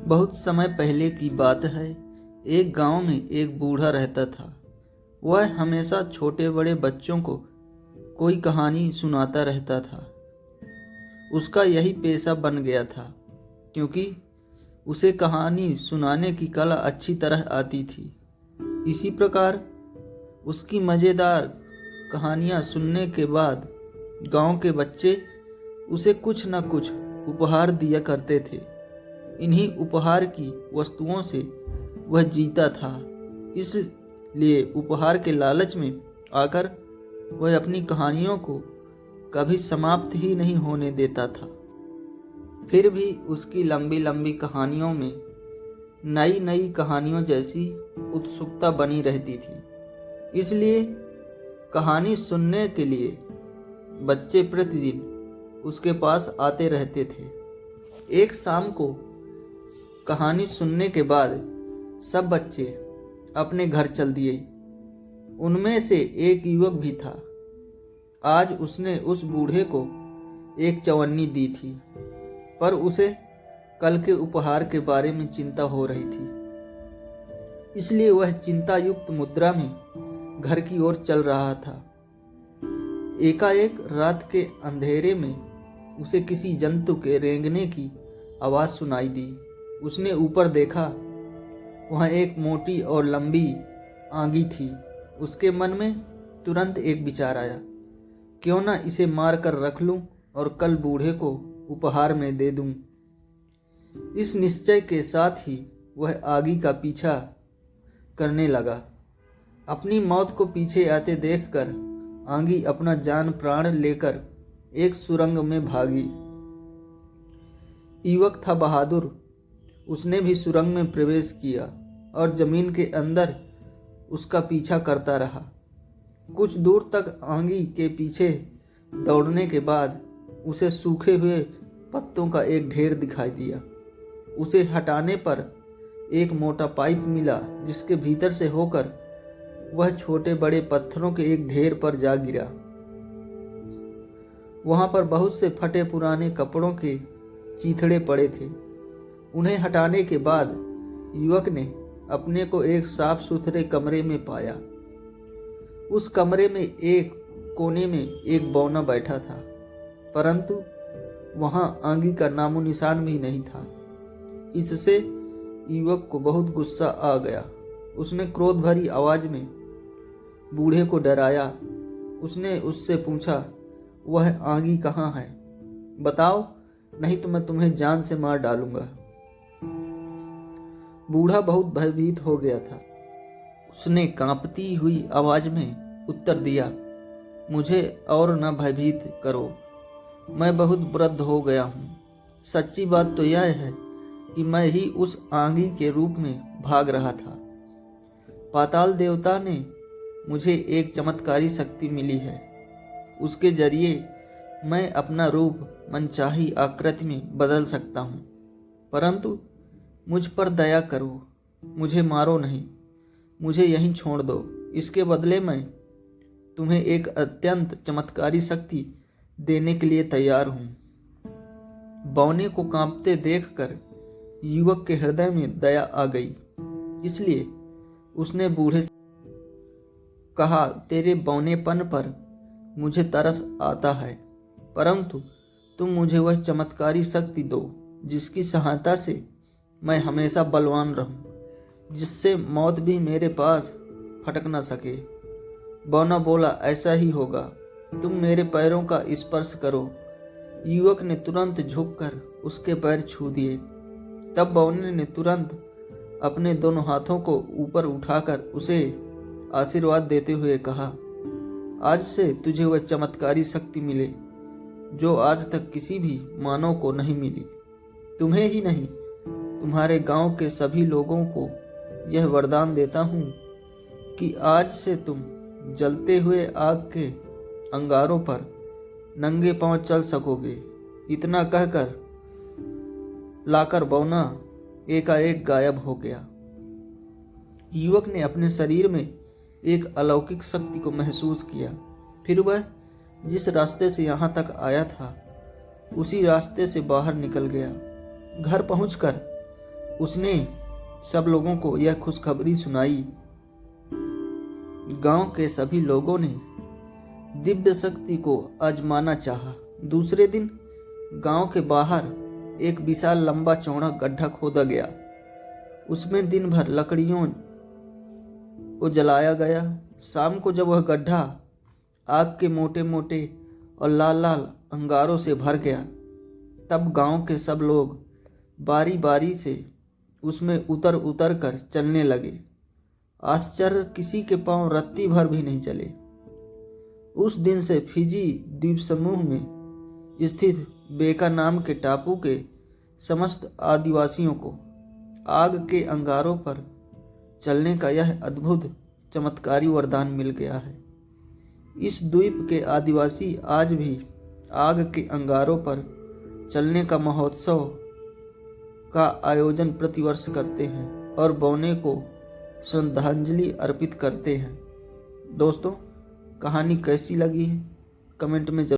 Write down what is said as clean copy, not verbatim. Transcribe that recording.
बहुत समय पहले की बात है। एक गांव में एक बूढ़ा रहता था। वह हमेशा छोटे बड़े बच्चों को कोई कहानी सुनाता रहता था। उसका यही पेशा बन गया था, क्योंकि उसे कहानी सुनाने की कला अच्छी तरह आती थी। इसी प्रकार उसकी मज़ेदार कहानियाँ सुनने के बाद गांव के बच्चे उसे कुछ न कुछ उपहार दिया करते थे। इन्हीं उपहार की वस्तुओं से वह जीता था, इसलिए उपहार के लालच में आकर वह अपनी कहानियों को कभी समाप्त ही नहीं होने देता था। फिर भी उसकी लंबी लंबी कहानियों में नई नई कहानियों जैसी उत्सुकता बनी रहती थी। इसलिए कहानी सुनने के लिए बच्चे प्रतिदिन उसके पास आते रहते थे। एक शाम को कहानी सुनने के बाद सब बच्चे अपने घर चल दिए। उनमें से एक युवक भी था। आज उसने उस बूढ़े को एक चवन्नी दी थी, पर उसे कल के उपहार के बारे में चिंता हो रही थी। इसलिए वह चिंता युक्त मुद्रा में घर की ओर चल रहा था। एकाएक रात के अंधेरे में उसे किसी जंतु के रेंगने की आवाज़ सुनाई दी। उसने ऊपर देखा, वहाँ एक मोटी और लंबी आंगी थी। उसके मन में तुरंत एक विचार आया, क्यों ना इसे मार कर रख लूं और कल बूढ़े को उपहार में दे दूं। इस निश्चय के साथ ही वह आगी का पीछा करने लगा। अपनी मौत को पीछे आते देखकर आंगी अपना जान प्राण लेकर एक सुरंग में भागी। युवक था बहादुर। उसने भी सुरंग में प्रवेश किया और जमीन के अंदर उसका पीछा करता रहा। कुछ दूर तक आंगी के पीछे दौड़ने के बाद उसे सूखे हुए पत्तों का एक ढेर दिखाई दिया। उसे हटाने पर एक मोटा पाइप मिला, जिसके भीतर से होकर वह छोटे बड़े पत्थरों के एक ढेर पर जा गिरा। वहां पर बहुत से फटे पुराने कपड़ों के चीथड़े पड़े थे। उन्हें हटाने के बाद युवक ने अपने को एक साफ सुथरे कमरे में पाया। उस कमरे में एक कोने में एक बौना बैठा था, परंतु वहां आंगी का नामो निशान भी नहीं था। इससे युवक को बहुत गुस्सा आ गया। उसने क्रोध भरी आवाज में बूढ़े को डराया। उसने उससे पूछा, वह आंगी कहाँ है? बताओ, नहीं तो मैं तुम्हें जान से मार डालूंगा। बूढ़ा बहुत भयभीत हो गया था। उसने कांपती हुई आवाज में उत्तर दिया, मुझे और न भयभीत करो, मैं बहुत वृद्ध हो गया हूँ। सच्ची बात तो यह है कि मैं ही उस आंगी के रूप में भाग रहा था। पाताल देवता ने मुझे एक चमत्कारी शक्ति मिली है। उसके जरिए मैं अपना रूप मनचाही आकृति में बदल सकता हूँ। परंतु मुझ पर दया करो, मुझे मारो नहीं, मुझे यहीं छोड़ दो। इसके बदले मैं तुम्हें एक अत्यंत चमत्कारी शक्ति देने के लिए तैयार हूँ। बौने को कांपते देखकर युवक के हृदय में दया आ गई। इसलिए उसने बूढ़े से कहा, तेरे बौनेपन पर मुझे तरस आता है, परंतु तुम मुझे वह चमत्कारी शक्ति दो जिसकी सहायता से मैं हमेशा बलवान रहूं, जिससे मौत भी मेरे पास फटक न सके। बौना बोला, ऐसा ही होगा, तुम मेरे पैरों का स्पर्श करो। युवक ने तुरंत झुककर उसके पैर छू दिए। तब बौने ने तुरंत अपने दोनों हाथों को ऊपर उठाकर उसे आशीर्वाद देते हुए कहा, आज से तुझे वह चमत्कारी शक्ति मिले जो आज तक किसी भी मानव को नहीं मिली। तुम्हें ही नहीं, तुम्हारे गांव के सभी लोगों को यह वरदान देता हूँ कि आज से तुम जलते हुए आग के अंगारों पर नंगे पांव चल सकोगे। इतना कहकर लाकर बौना एकाएक गायब हो गया। युवक ने अपने शरीर में एक अलौकिक शक्ति को महसूस किया। फिर वह जिस रास्ते से यहाँ तक आया था उसी रास्ते से बाहर निकल गया। घर पहुंचकर उसने सब लोगों को यह खुशखबरी सुनाई। गांव के सभी लोगों ने दिव्य शक्ति को आजमाना चाहा। दूसरे दिन गांव के बाहर एक विशाल लंबा चौड़ा गड्ढा खोदा गया। उसमें दिन भर लकड़ियों को जलाया गया। शाम को जब वह गड्ढा आग के मोटे मोटे और लाल लाल अंगारों से भर गया, तब गांव के सब लोग बारी बारी से उसमें उतर उतर कर चलने लगे। आश्चर्य, किसी के पांव रत्ती भर भी नहीं चले। उस दिन से फिजी द्वीप समूह में स्थित बेका नाम के टापू के समस्त आदिवासियों को आग के अंगारों पर चलने का यह अद्भुत चमत्कारी वरदान मिल गया है। इस द्वीप के आदिवासी आज भी आग के अंगारों पर चलने का महोत्सव का आयोजन प्रतिवर्ष करते हैं और बौने को श्रद्धांजलि अर्पित करते हैं। दोस्तों, कहानी कैसी लगी है कमेंट में जरूर